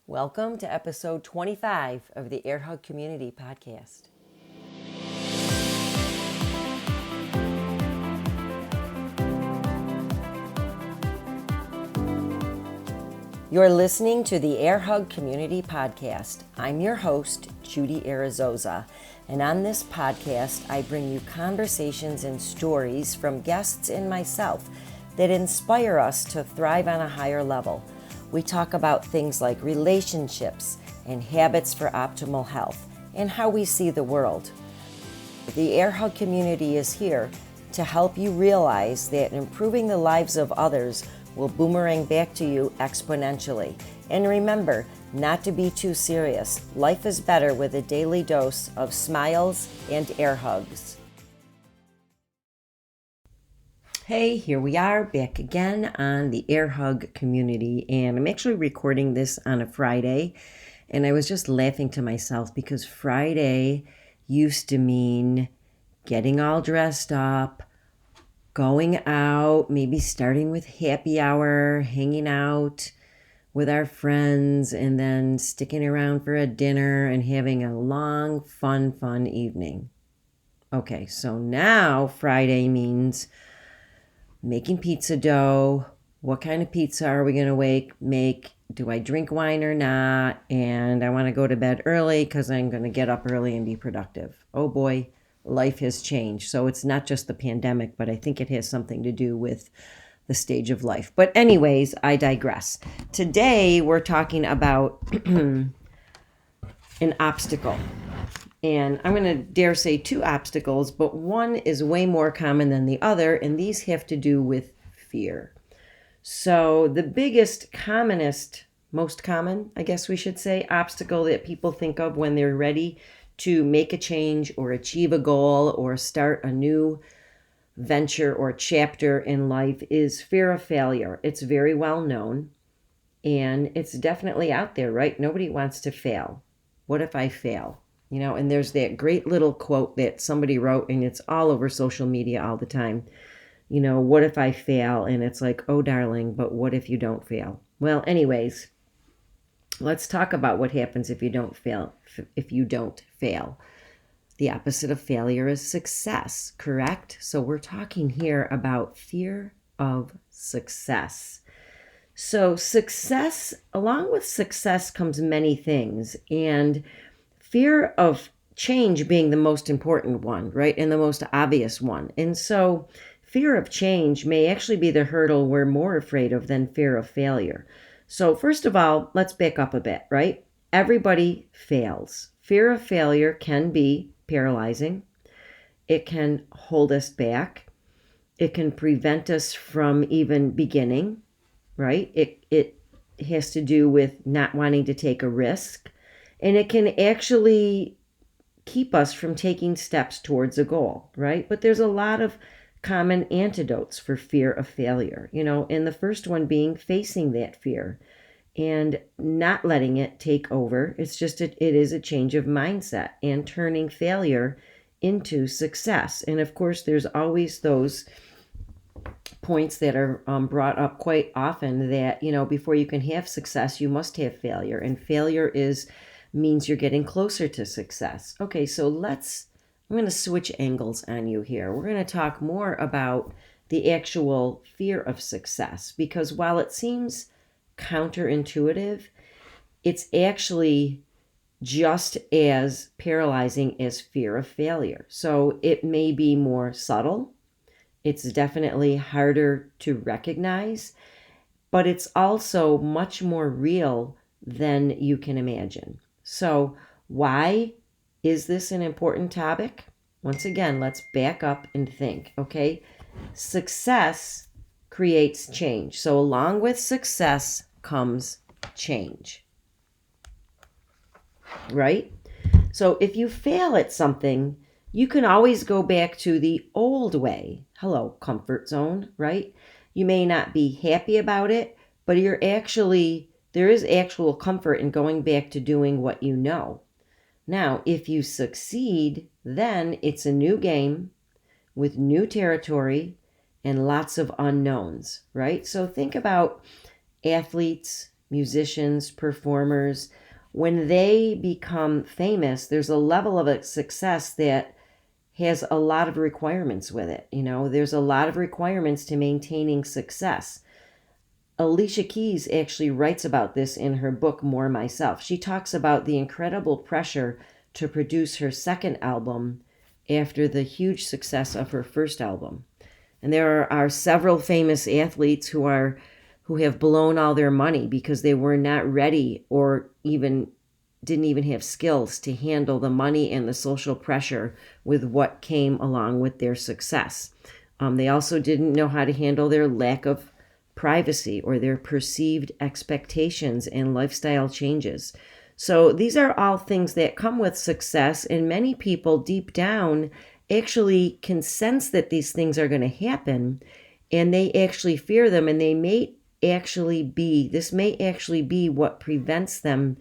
Welcome to episode 25 of the Air Hug Community Podcast. You're listening to the Air Hug Community Podcast. I'm your host, Judy Arizosa, and on this podcast, I bring you conversations and stories from guests and myself that inspire us to thrive on a higher level. We talk about things like relationships and habits for optimal health and how we see the world. The Air Hug community is here to help you realize that improving the lives of others will boomerang back to you exponentially. And remember, not to be too serious. Life is better with a daily dose of smiles and air hugs. Hey, here we are back again on the Air Hug community, and I'm actually recording this on a Friday, and I was just laughing to myself because Friday used to mean getting all dressed up, going out, maybe starting with happy hour, hanging out with our friends, and then sticking around for a dinner and having a long, fun evening. Okay, so now Friday means making pizza dough. What kind of pizza are we going to make? Do I drink wine or not? And I want to go to bed early because I'm going to get up early and be productive. Oh boy, life has changed. So it's not just the pandemic, but I think it has something to do with the stage of life. But anyways, I digress. Today we're talking about an obstacle. And I'm going to dare say two obstacles, but one is way more common than the other, and these have to do with fear. So the biggest, most common, I guess we should say, obstacle that people think of when they're ready to make a change or achieve a goal or start a new venture or chapter in life is fear of failure. It's very well known, and it's definitely out there, right? Nobody wants to fail. What if I fail? You know, and there's that great little quote that somebody wrote, and it's all over social media all the time. You know, what if I fail? And it's like, oh, darling, but what if you don't fail? Well, anyways, let's talk about what happens if you don't fail. The opposite of failure is success, correct? So we're talking here about fear of success. So success, along with success comes many things, and fear of change being the most important one, right? And the most obvious one. And so fear of change may actually be the hurdle we're more afraid of than fear of failure. So first of all, let's back up a bit, right? Everybody fails. Fear of failure can be paralyzing. It can hold us back. It can prevent us from even beginning, right? It has to do with not wanting to take a risk. And it can actually keep us from taking steps towards a goal, right? But there's a lot of common antidotes for fear of failure, you know, and the first one being facing that fear and not letting it take over. It's just, it is a change of mindset and turning failure into success. And of course, there's always those points that are brought up quite often that, you know, before you can have success, you must have failure. And failure means you're getting closer to success. Okay, so I'm going to switch angles on you here. We're going to talk more about the actual fear of success, because while it seems counterintuitive, it's actually just as paralyzing as fear of failure. So it may be more subtle. It's definitely harder to recognize, but it's also much more real than you can imagine. So why is this an important topic? Once again, let's back up and think, okay? Success creates change. So along with success comes change, right? So if you fail at something, you can always go back to the old way. Hello, comfort zone, right? You may not be happy about it, but there is actual comfort in going back to doing what you know. Now, if you succeed, then it's a new game with new territory and lots of unknowns, right? So think about athletes, musicians, performers, when they become famous, there's a level of a success that has a lot of requirements with it. There's a lot of requirements to maintaining success. Alicia Keys actually writes about this in her book, More Myself. She talks about the incredible pressure to produce her second album after the huge success of her first album. And there are several famous athletes who have blown all their money because they were not ready or didn't even have skills to handle the money and the social pressure with what came along with their success. They also didn't know how to handle their lack of privacy or their perceived expectations and lifestyle changes. So these are all things that come with success, and many people deep down actually can sense that these things are going to happen, and they actually fear them, and this may actually be what prevents them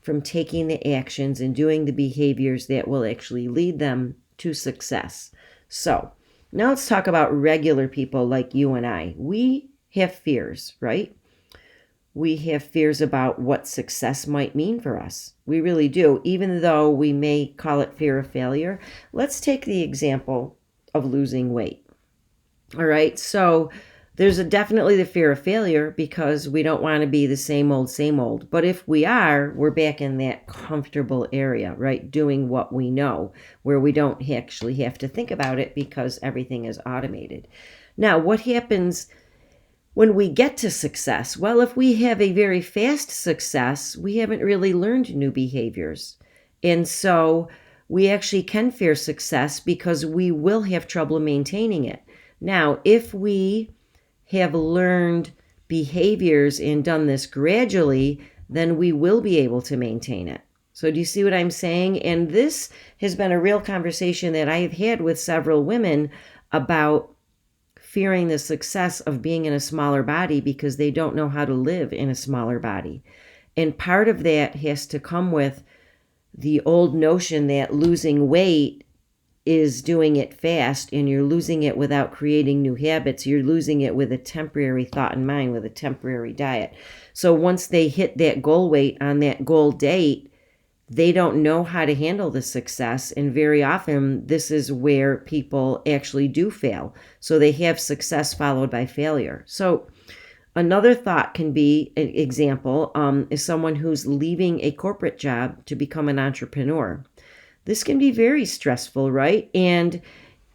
from taking the actions and doing the behaviors that will actually lead them to success. So now let's talk about regular people like you and I. We have fears, right? We have fears about what success might mean for us. We really do, even though we may call it fear of failure. Let's take the example of losing weight. All right, so there's definitely the fear of failure because we don't want to be the same old. But if we are, we're back in that comfortable area, right? Doing what we know, where we don't actually have to think about it because everything is automated. Now, what happens when we get to success? Well, if we have a very fast success, we haven't really learned new behaviors. And so we actually can fear success because we will have trouble maintaining it. Now, if we have learned behaviors and done this gradually, then we will be able to maintain it. So do you see what I'm saying? And this has been a real conversation that I have had with several women about fearing the success of being in a smaller body because they don't know how to live in a smaller body. And part of that has to come with the old notion that losing weight is doing it fast, and you're losing it without creating new habits. You're losing it with a temporary thought in mind, with a temporary diet. So once they hit that goal weight on that goal date, they don't know how to handle the success. And very often, this is where people actually do fail. So they have success followed by failure. So another thought can be, an example, is someone who's leaving a corporate job to become an entrepreneur. This can be very stressful, right? And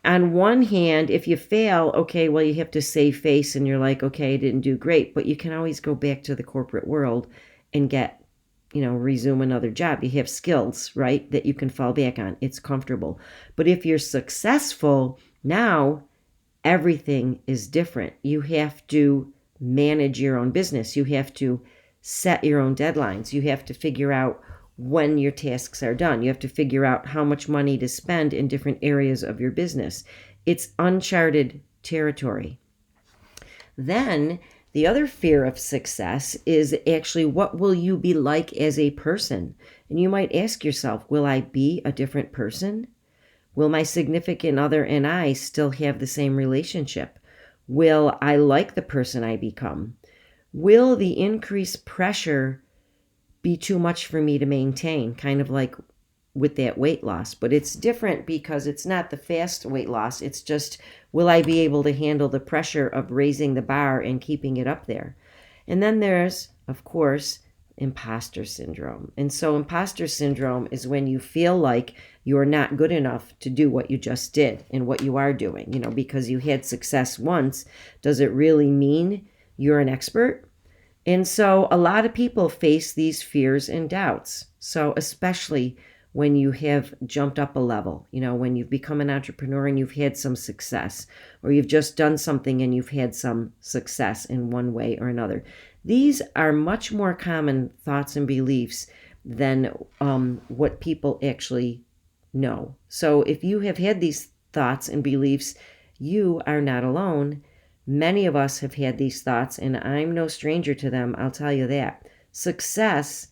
on one hand, if you fail, okay, well, you have to save face and you're like, okay, I didn't do great, but you can always go back to the corporate world and resume another job. You have skills, right, that you can fall back on. It's comfortable. But if you're successful, now everything is different. You have to manage your own business. You have to set your own deadlines. You have to figure out when your tasks are done. You have to figure out how much money to spend in different areas of your business. It's uncharted territory. Then the other fear of success is actually, what will you be like as a person? And you might ask yourself, will I be a different person? Will my significant other and I still have the same relationship? Will I like the person I become? Will the increased pressure be too much for me to maintain, kind of like with that weight loss? But it's different because it's not the fast weight loss. It's just, will I be able to handle the pressure of raising the bar and keeping it up there? And then there's, of course, imposter syndrome. And so imposter syndrome is when you feel like you're not good enough to do what you just did and what you are doing. Because you had success once, does it really mean you're an expert? And so a lot of people face these fears and doubts. So especially when you have jumped up a level, when you've become an entrepreneur and you've had some success, or you've just done something and you've had some success in one way or another. These are much more common thoughts and beliefs than what people actually know. So if you have had these thoughts and beliefs, you are not alone. Many of us have had these thoughts, and I'm no stranger to them, I'll tell you that. Success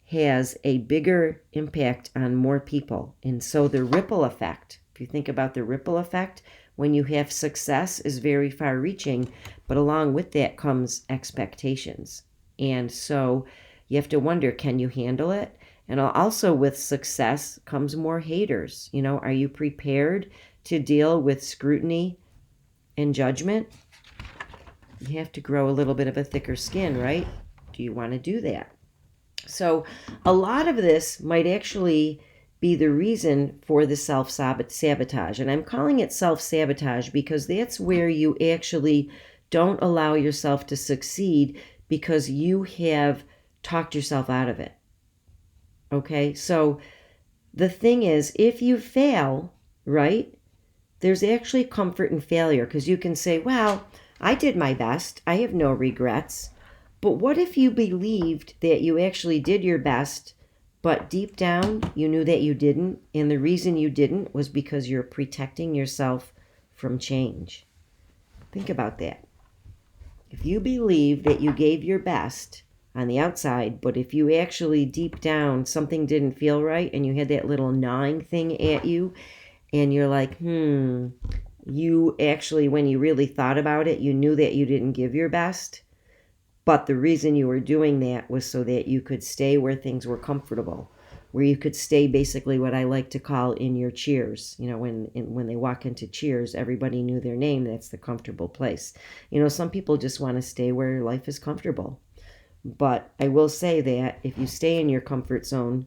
has a bigger impact on more people. And so the ripple effect, if you think about the ripple effect, when you have success, is very far reaching, but along with that comes expectations. And so you have to wonder, can you handle it? And also with success comes more haters. Are you prepared to deal with scrutiny and judgment? You have to grow a little bit of a thicker skin, right? Do you want to do that? So a lot of this might actually be the reason for the self-sabotage. And I'm calling it self-sabotage because that's where you actually don't allow yourself to succeed because you have talked yourself out of it. Okay? So the thing is, if you fail, right, there's actually comfort in failure because you can say, well, I did my best. I have no regrets. But what if you believed that you actually did your best, but deep down you knew that you didn't, and the reason you didn't was because you're protecting yourself from change? Think about that. If you believe that you gave your best on the outside, but if you actually deep down something didn't feel right and you had that little gnawing thing at you, and you're like, you actually, when you really thought about it, you knew that you didn't give your best. But the reason you were doing that was so that you could stay where things were comfortable, where you could stay basically what I like to call in your cheers. When they walk into Cheers, everybody knew their name. That's the comfortable place. Some people just want to stay where life is comfortable. But I will say that if you stay in your comfort zone,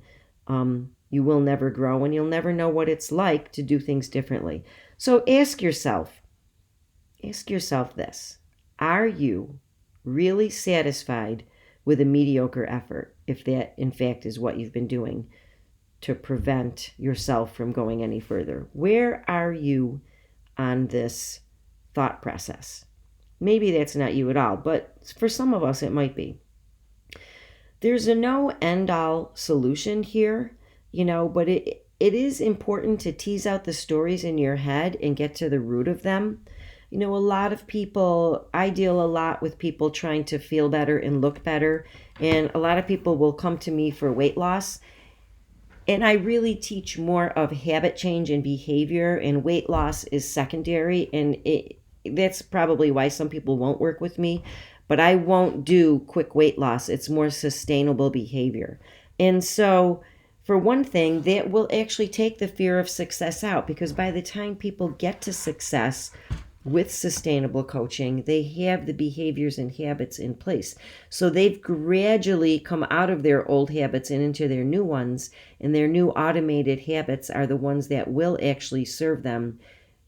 you will never grow and you'll never know what it's like to do things differently. So ask yourself this. Are you really satisfied with a mediocre effort, if that in fact is what you've been doing to prevent yourself from going any further? Where are you on this thought process? Maybe that's not you at all, but for some of us it might be. There's a no end-all solution here, but it is important to tease out the stories in your head and get to the root of them. A lot of people, I deal a lot with people trying to feel better and look better. And a lot of people will come to me for weight loss. And I really teach more of habit change and behavior, and weight loss is secondary. And that's probably why some people won't work with me. But I won't do quick weight loss. It's more sustainable behavior. And so, for one thing, that will actually take the fear of success out, because by the time people get to success with sustainable coaching, they have the behaviors and habits in place. So they've gradually come out of their old habits and into their new ones, and their new automated habits are the ones that will actually serve them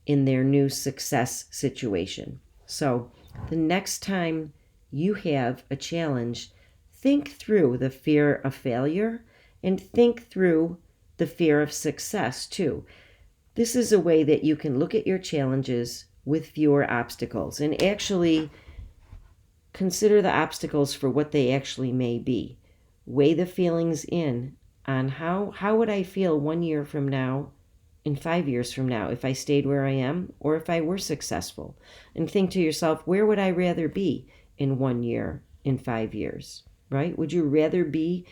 in their new success situation. So the next time you have a challenge, think through the fear of failure and think through the fear of success too. This is a way that you can look at your challenges with fewer obstacles and actually consider the obstacles for what they actually may be. Weigh the feelings in on how would I feel 1 year from now and 5 years from now if I stayed where I am or if I were successful. And think to yourself, where would I rather be in 1 year, in 5 years, right? Would you rather be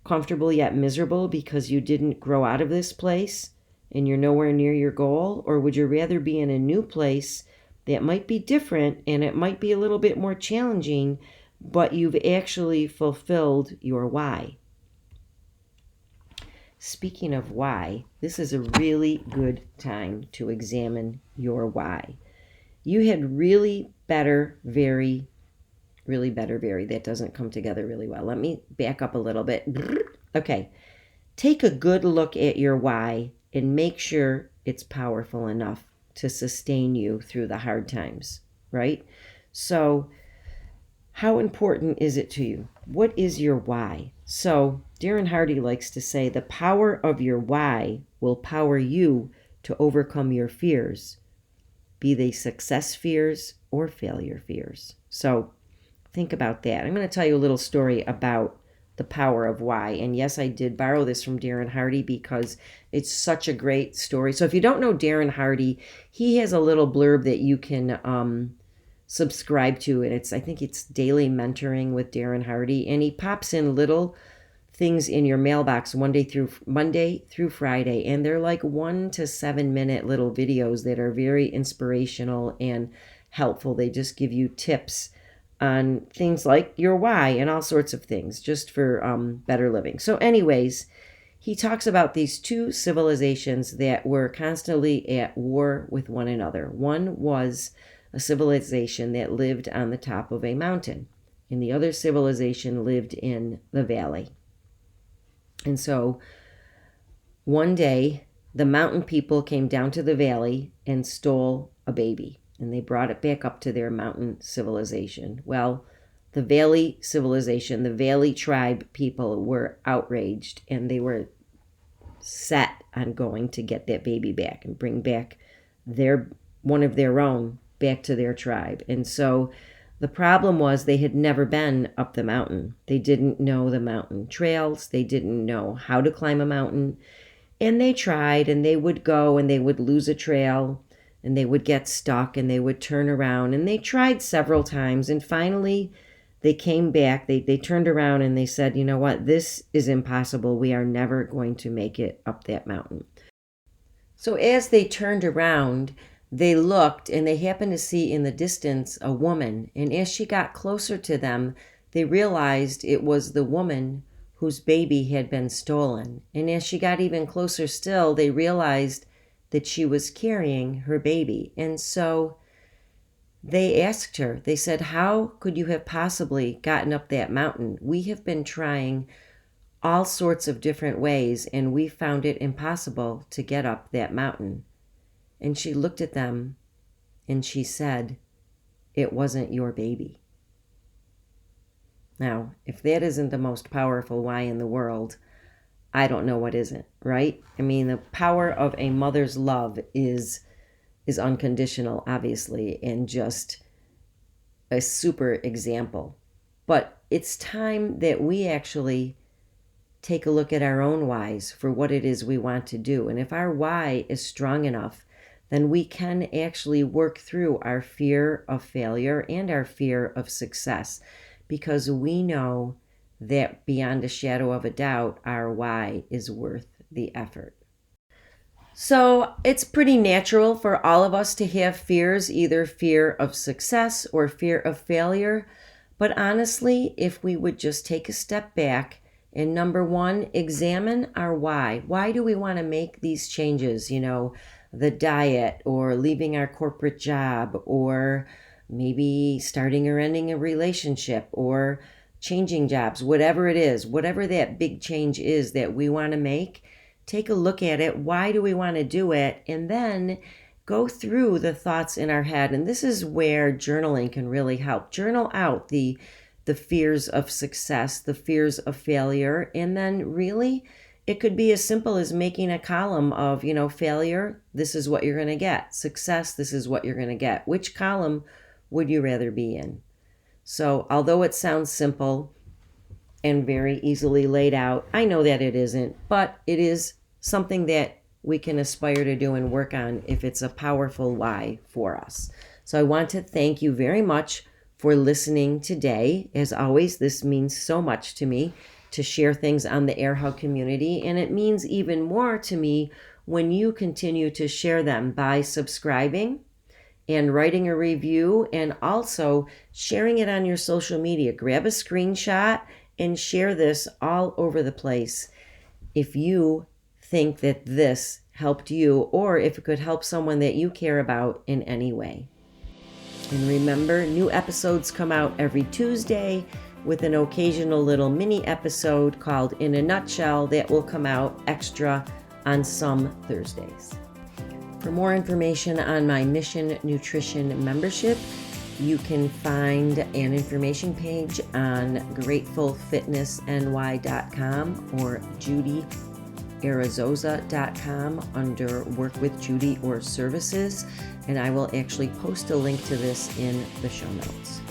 comfortable yet miserable because you didn't grow out of this place and you're nowhere near your goal? Or would you rather be in a new place that might be different and it might be a little bit more challenging, but you've actually fulfilled your why? Speaking of why, this is a really good time to examine your why. You had really better vary. That doesn't come together really well. Let me back up a little bit. Okay. Take a good look at your why and make sure it's powerful enough to sustain you through the hard times, right? So, how important is it to you? What is your why? So, Darren Hardy likes to say the power of your why will power you to overcome your fears, be they success fears or failure fears. So, think about that. I'm going to tell you a little story about the power of why. And yes, I did borrow this from Darren Hardy because it's such a great story. So if you don't know Darren Hardy, he has a little blurb that you can subscribe to. And I think it's Daily Mentoring with Darren Hardy. And he pops in little things in your mailbox Monday through Friday. And they're like 1 to 7 minute little videos that are very inspirational and helpful. They just give you tips on things like your why and all sorts of things just for better living. So anyways, he talks about these two civilizations that were constantly at war with one another. One was a civilization that lived on the top of a mountain, and the other civilization lived in the valley. And so one day, the mountain people came down to the valley and stole a baby, and they brought it back up to their mountain civilization. Well, the valley civilization, the valley tribe people were outraged, and they were set on going to get that baby back and bring back one of their own back to their tribe. And so the problem was they had never been up the mountain. They didn't know the mountain trails. They didn't know how to climb a mountain. And they tried, and they would go and they would lose a trail, and they would get stuck, and they would turn around. And they tried several times, and finally they came back. They turned around and they said, you know what, this is impossible. We are never going to make it up that mountain. So as they turned around, they looked, and they happened to see in the distance a woman. And as she got closer to them, they realized it was the woman whose baby had been stolen. And as she got even closer still, they realized that she was carrying her baby. And so they asked her, they said, how could you have possibly gotten up that mountain? We have been trying all sorts of different ways, and we found it impossible to get up that mountain. And she looked at them and she said, it wasn't your baby. Now, if that isn't the most powerful why in the world, I don't know what isn't, right? I mean, the power of a mother's love is unconditional, obviously, and just a super example. But it's time that we actually take a look at our own whys for what it is we want to do. And if our why is strong enough, then we can actually work through our fear of failure and our fear of success, because we know that beyond a shadow of a doubt, our why is worth the effort. So it's pretty natural for all of us to have fears, either fear of success or fear of failure. But honestly, if we would just take a step back and number one, examine our why. Why do we want to make these changes? You know, the diet, or leaving our corporate job, or maybe starting or ending a relationship, or changing jobs, whatever it is, whatever that big change is that we want to make, take a look at it. Why do we want to do it? And then go through the thoughts in our head. And this is where journaling can really help. Journal out the fears of success, the fears of failure. And then really, it could be as simple as making a column of, you know, failure, this is what you're going to get. Success, this is what you're going to get. Which column would you rather be in? So although it sounds simple and very easily laid out, I know that it isn't, but it is something that we can aspire to do and work on if it's a powerful why for us. So I want to thank you very much for listening today. As always, this means so much to me to share things on the Air Hug community, and it means even more to me when you continue to share them by subscribing and writing a review, and also sharing it on your social media. Grab a screenshot and share this all over the place if you think that this helped you, or if it could help someone that you care about in any way. And remember, new episodes come out every Tuesday, with an occasional little mini episode called In a Nutshell that will come out extra on some Thursdays. For more information on my Mission Nutrition membership, you can find an information page on gratefulfitnessny.com or judyarazosa.com under Work with Judy or Services, and I will actually post a link to this in the show notes.